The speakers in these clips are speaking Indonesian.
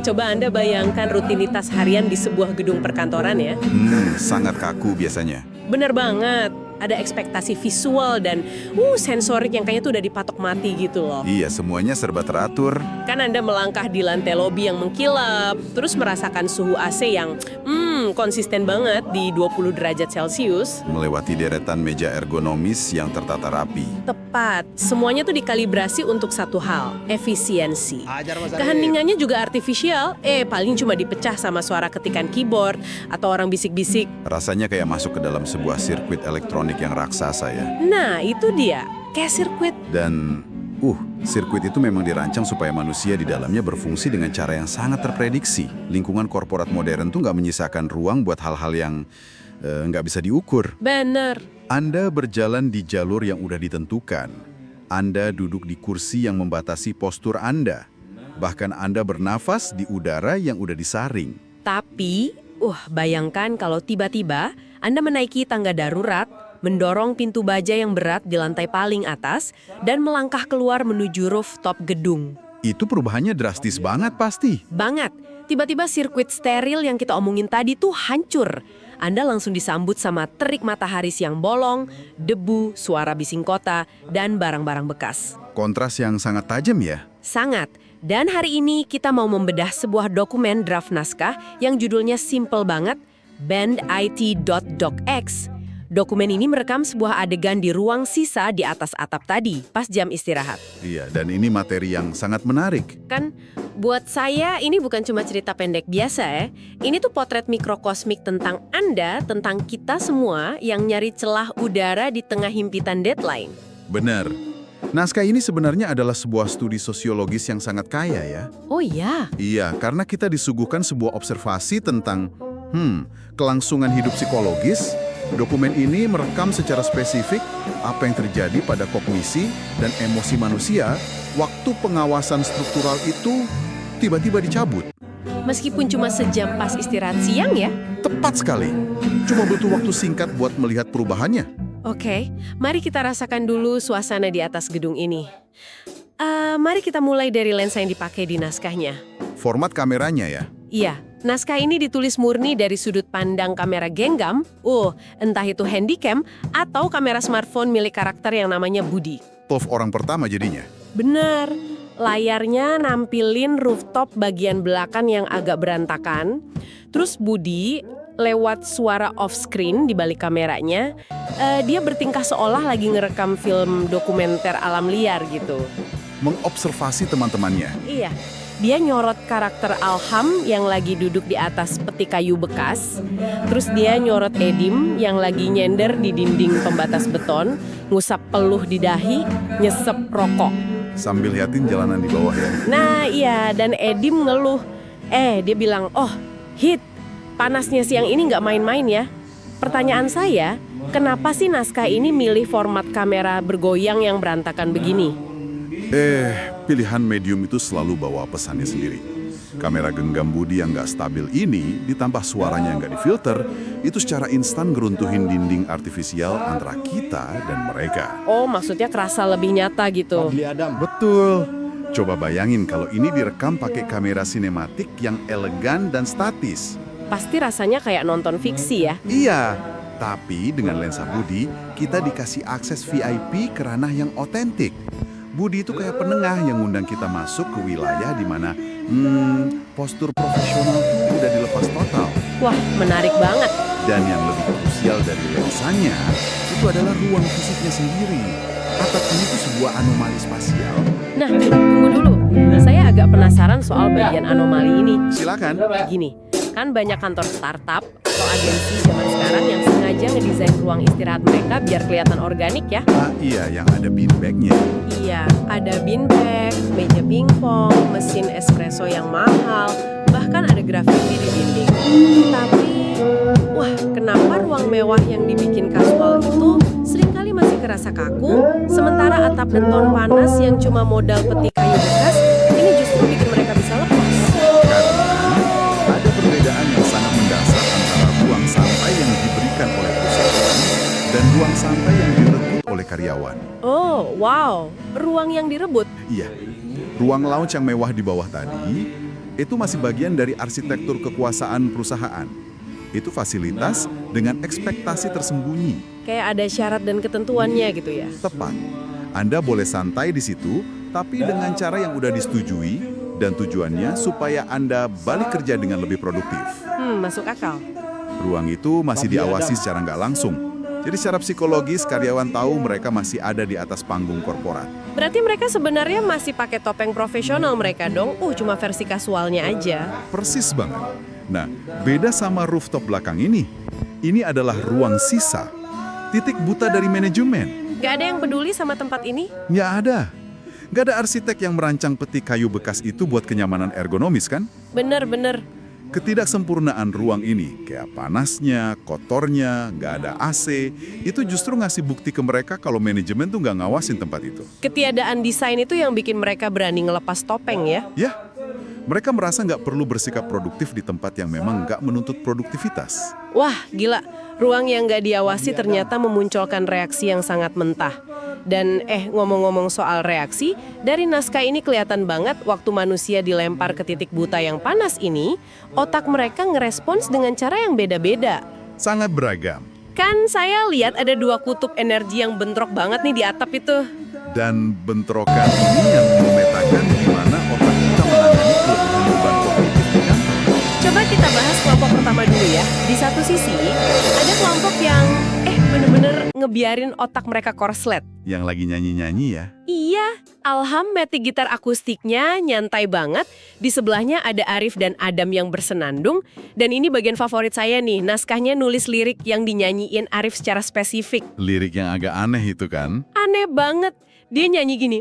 Coba Anda bayangkan rutinitas harian di sebuah gedung perkantoran ya. Sangat kaku biasanya. Bener banget. Ada ekspektasi visual dan sensorik yang kayaknya tuh udah dipatok mati gitu loh. Iya, semuanya serba teratur. Kan Anda melangkah di lantai lobi yang mengkilap, terus merasakan suhu AC yang konsisten banget di 20 derajat Celcius. Melewati deretan meja ergonomis yang tertata rapi. Tepat, semuanya tuh dikalibrasi untuk satu hal, efisiensi. Keheningannya juga artifisial, paling cuma dipecah sama suara ketikan keyboard atau orang bisik-bisik. Rasanya kayak masuk ke dalam sebuah sirkuit elektronik yang raksasa ya. Nah, itu dia, kayak sirkuit. Dan, sirkuit itu memang dirancang supaya manusia di dalamnya berfungsi dengan cara yang sangat terprediksi. Lingkungan korporat modern tuh nggak menyisakan ruang buat hal-hal yang nggak bisa diukur. Bener. Anda berjalan di jalur yang udah ditentukan. Anda duduk di kursi yang membatasi postur Anda. Bahkan Anda bernafas di udara yang udah disaring. Tapi, bayangkan kalau tiba-tiba Anda menaiki tangga darurat, mendorong pintu baja yang berat di lantai paling atas, dan melangkah keluar menuju rooftop gedung. Itu perubahannya drastis banget pasti. Banget. Tiba-tiba sirkuit steril yang kita omongin tadi tuh hancur. Anda langsung disambut sama terik matahari siang bolong, debu, suara bising kota, dan barang-barang bekas. Kontras yang sangat tajam ya. Sangat. Dan hari ini kita mau membedah sebuah dokumen draft naskah yang judulnya simple banget, bandit.docx. Dokumen ini merekam sebuah adegan di ruang sisa di atas atap tadi, pas jam istirahat. Iya, dan ini materi yang sangat menarik. Kan, buat saya ini bukan cuma cerita pendek biasa ya. Ini tuh potret mikrokosmik tentang Anda, tentang kita semua yang nyari celah udara di tengah himpitan deadline. Benar. Naskah ini sebenarnya adalah sebuah studi sosiologis yang sangat kaya ya. Oh iya? Iya, karena kita disuguhkan sebuah observasi tentang kelangsungan hidup psikologis. Dokumen ini merekam secara spesifik apa yang terjadi pada kognisi dan emosi manusia waktu pengawasan struktural itu tiba-tiba dicabut. Meskipun cuma sejam pas istirahat siang ya? Tepat sekali. Cuma butuh waktu singkat buat melihat perubahannya. Oke, mari kita rasakan dulu suasana di atas gedung ini. Mari kita mulai dari lensa yang dipakai di naskahnya. Format kameranya ya? Iya, naskah ini ditulis murni dari sudut pandang kamera genggam, entah itu handycam atau kamera smartphone milik karakter yang namanya Budi. POV orang pertama jadinya. Bener, layarnya nampilin rooftop bagian belakang yang agak berantakan, terus Budi lewat suara off-screen di balik kameranya, dia bertingkah seolah lagi ngerekam film dokumenter alam liar gitu. Mengobservasi teman-temannya. Iya. Dia nyorot karakter Alham yang lagi duduk di atas peti kayu bekas. Terus dia nyorot Edim yang lagi nyender di dinding pembatas beton, ngusap peluh di dahi, nyesep rokok. Sambil liatin jalanan di bawah ya. Nah iya, dan Edim ngeluh. Dia bilang, hit, panasnya siang ini nggak main-main ya. Pertanyaan saya, kenapa sih naskah ini milih format kamera bergoyang yang berantakan begini? Pilihan medium itu selalu bawa pesannya sendiri. Kamera genggam Budi yang nggak stabil ini, ditambah suaranya yang nggak difilter, itu secara instan ngeruntuhin dinding artifisial antara kita dan mereka. Oh, maksudnya kerasa lebih nyata gitu. Betul. Coba bayangin kalau ini direkam pakai kamera sinematik yang elegan dan statis. Pasti rasanya kayak nonton fiksi ya? Iya, tapi dengan lensa Budi, kita dikasih akses VIP ke ranah yang otentik. Budi itu kayak penengah yang ngundang kita masuk ke wilayah di mana postur profesional tuh udah dilepas total. Wah, menarik banget. Dan yang lebih krusial dari lensanya, itu adalah ruang fisiknya sendiri. Atap ini tuh sebuah anomali spasial. Nah, tunggu dulu. Saya agak penasaran soal bagian anomali ini. Silakan. Gini, kan banyak kantor startup atau agensi zaman sekarang yang sengaja ngedesain ruang istirahat mereka biar kelihatan organik ya. Iya, yang ada beanbag-nya. Iya, ada beanbag, meja pingpong, mesin espresso yang mahal, bahkan ada grafiti di dinding. Tapi, kenapa ruang mewah yang dibikin kasual itu seringkali masih kerasa kaku, sementara atap beton panas yang cuma modal peti kayu bekas, ini justru bikin mereka bisa lepas. Karena ada perbedaan yang sangat mendasar antara ruang santai yang diberikan oleh perusahaan dan ruang santai yang direbut oleh karyawan. Oh, wow. Ruang yang direbut. Iya, ruang lounge yang mewah di bawah tadi, Itu masih bagian dari arsitektur kekuasaan perusahaan. Itu fasilitas dengan ekspektasi tersembunyi. Kayak ada syarat dan ketentuannya gitu ya. Tepat. Anda boleh santai di situ, tapi dengan cara yang udah disetujui, dan tujuannya supaya Anda balik kerja dengan lebih produktif. Masuk akal. Ruang itu masih diawasi secara nggak langsung. Jadi secara psikologis, karyawan tahu mereka masih ada di atas panggung korporat. Berarti mereka sebenarnya masih pakai topeng profesional mereka dong. Cuma versi kasualnya aja. Persis banget. Nah, beda sama rooftop belakang ini. Ini adalah ruang sisa. Titik buta dari manajemen. Gak ada yang peduli sama tempat ini? Nggak ada. Nggak ada arsitek yang merancang peti kayu bekas itu buat kenyamanan ergonomis, kan? Bener-bener. Ketidaksempurnaan ruang ini, kayak panasnya, kotornya, nggak ada AC, itu justru ngasih bukti ke mereka kalau manajemen tuh nggak ngawasin tempat itu. Ketiadaan desain itu yang bikin mereka berani ngelepas topeng ya? Ya, mereka merasa nggak perlu bersikap produktif di tempat yang memang nggak menuntut produktivitas. Wah, gila. Ruang yang nggak diawasi ternyata memunculkan reaksi yang sangat mentah. Dan ngomong-ngomong soal reaksi, dari naskah ini kelihatan banget waktu manusia dilempar ke titik buta yang panas ini, otak mereka ngerespons dengan cara yang beda-beda. Sangat beragam. Kan saya lihat ada 2 kutub energi yang bentrok banget nih di atap itu. Dan bentrokan ini yang memetakan gimana otak kita menangani kelebihan beban kognitif di kantor. Coba kita bahas kelompok pertama dulu ya. Di satu sisi, ada kelompok yang bener-bener ngebiarin otak mereka korslet. Yang lagi nyanyi-nyanyi ya. Iya, Alham metik gitar akustiknya nyantai banget. Di sebelahnya ada Arif dan Adam yang bersenandung. Dan ini bagian favorit saya nih, naskahnya nulis lirik yang dinyanyiin Arif secara spesifik. Lirik yang agak aneh itu kan. Aneh banget. Dia nyanyi gini,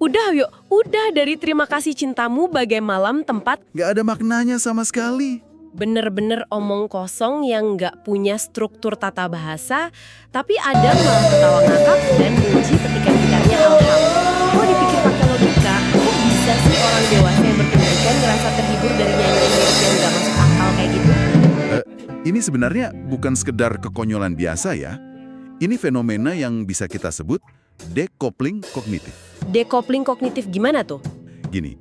udah yuk, udah dari terima kasih cintamu bagai malam tempat. Nggak ada maknanya sama sekali. Bener-bener omong kosong yang nggak punya struktur tata bahasa, tapi Adam malah ketawa ngakak dan muji petikan gitarnya Alham. Kok dipikir pakai logika, kok bisa sih orang dewasa yang berpendidikan ngerasa terhibur dari nyanyiin lirik yang nggak masuk akal kayak gitu? Ini sebenarnya bukan sekedar kekonyolan biasa ya. Ini fenomena yang bisa kita sebut decoupling kognitif. Decoupling kognitif gimana tuh? Gini,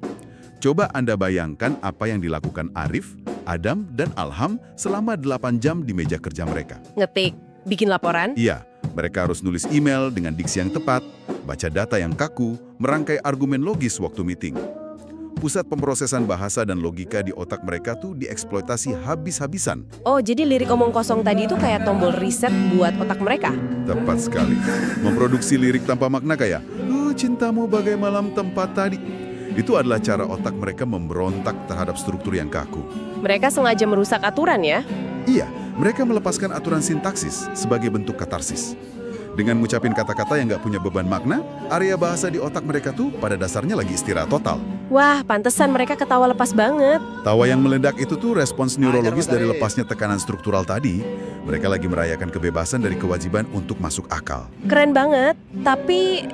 coba Anda bayangkan apa yang dilakukan Arif, Adam, dan Alham selama 8 jam di meja kerja mereka. Ngetik, bikin laporan? Iya, mereka harus nulis email dengan diksi yang tepat, baca data yang kaku, merangkai argumen logis waktu meeting. Pusat pemrosesan bahasa dan logika di otak mereka tuh dieksploitasi habis-habisan. Oh, jadi lirik omong kosong tadi itu kayak tombol reset buat otak mereka? Tepat sekali. Memproduksi lirik tanpa makna kayak, cintamu bagai malam tempat tadi. Itu adalah cara otak mereka memberontak terhadap struktur yang kaku. Mereka sengaja merusak aturan ya? Iya, mereka melepaskan aturan sintaksis sebagai bentuk katarsis. Dengan ngucapin kata-kata yang nggak punya beban makna, area bahasa di otak mereka tuh pada dasarnya lagi istirahat total. Wah, pantesan mereka ketawa lepas banget. Tawa yang meledak itu tuh respons neurologis dari lepasnya tekanan struktural tadi. Mereka lagi merayakan kebebasan dari kewajiban untuk masuk akal. Keren banget. Tapi,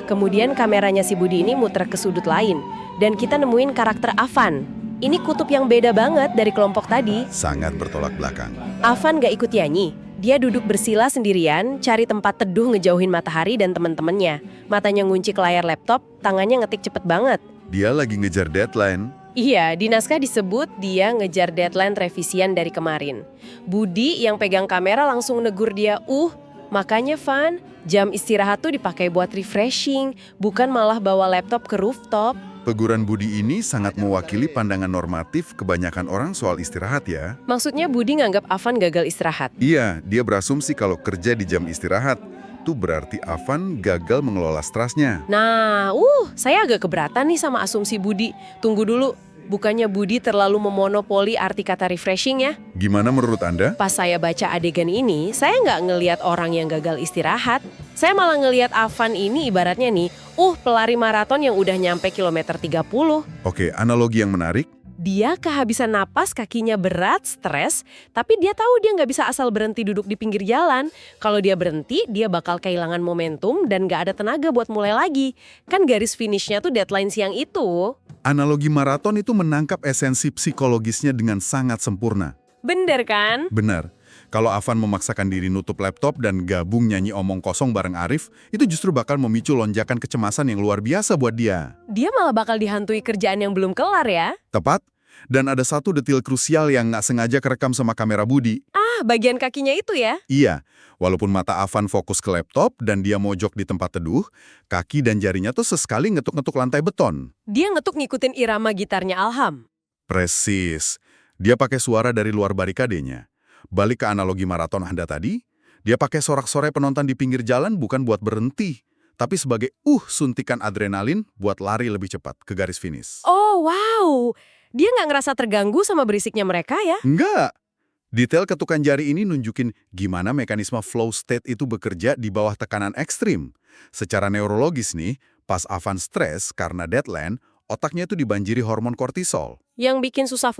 kemudian kameranya si Budi ini muter ke sudut lain. Dan kita nemuin karakter Avan. Ini kutub yang beda banget dari kelompok tadi. Sangat bertolak belakang. Avan gak ikut nyanyi. Dia duduk bersila sendirian, cari tempat teduh ngejauhin matahari dan teman-temannya. Matanya ngunci ke layar laptop, tangannya ngetik cepet banget. Dia lagi ngejar deadline. Iya, di naskah disebut dia ngejar deadline revisian dari kemarin. Budi yang pegang kamera langsung negur dia, makanya Van, jam istirahat tuh dipakai buat refreshing, bukan malah bawa laptop ke rooftop. Teguran Budi ini sangat mewakili pandangan normatif kebanyakan orang soal istirahat ya. Maksudnya Budi nganggap Avan gagal istirahat? Iya, dia berasumsi kalau kerja di jam istirahat, itu berarti Avan gagal mengelola stresnya. Nah, saya agak keberatan nih sama asumsi Budi. Tunggu dulu, bukannya Budi terlalu memonopoli arti kata refreshing ya? Gimana menurut Anda? Pas saya baca adegan ini, saya nggak ngelihat orang yang gagal istirahat. Saya malah ngelihat Avan ini ibaratnya nih, pelari maraton yang udah nyampe kilometer 30. Oke, analogi yang menarik. Dia kehabisan napas, kakinya berat, stres, tapi dia tahu dia nggak bisa asal berhenti duduk di pinggir jalan. Kalau dia berhenti, dia bakal kehilangan momentum dan nggak ada tenaga buat mulai lagi. Kan garis finishnya tuh deadline siang itu. Analogi maraton itu menangkap esensi psikologisnya dengan sangat sempurna. Bener kan? Benar. Kalau Avan memaksakan diri nutup laptop dan gabung nyanyi omong kosong bareng Arif, itu justru bakal memicu lonjakan kecemasan yang luar biasa buat dia. Dia malah bakal dihantui kerjaan yang belum kelar ya. Tepat? Dan ada satu detil krusial yang nggak sengaja kerekam sama kamera Budi. Ah, bagian kakinya itu ya. Iya, walaupun mata Avan fokus ke laptop dan dia mojok di tempat teduh, kaki dan jarinya tuh sesekali ngetuk-ngetuk lantai beton. Dia ngetuk ngikutin irama gitarnya Alham. Presis. Dia pakai suara dari luar barikadenya. Balik ke analogi maraton Anda tadi, dia pakai sorak-sorai penonton di pinggir jalan bukan buat berhenti, tapi sebagai suntikan adrenalin buat lari lebih cepat ke garis finish. Oh, wow. Dia nggak ngerasa terganggu sama berisiknya mereka ya? Enggak. Detail ketukan jari ini nunjukin gimana mekanisme flow state itu bekerja di bawah tekanan ekstrim. Secara neurologis nih, pas Avan stres karena deadline, otaknya itu dibanjiri hormon kortisol. Yang bikin susah fokus.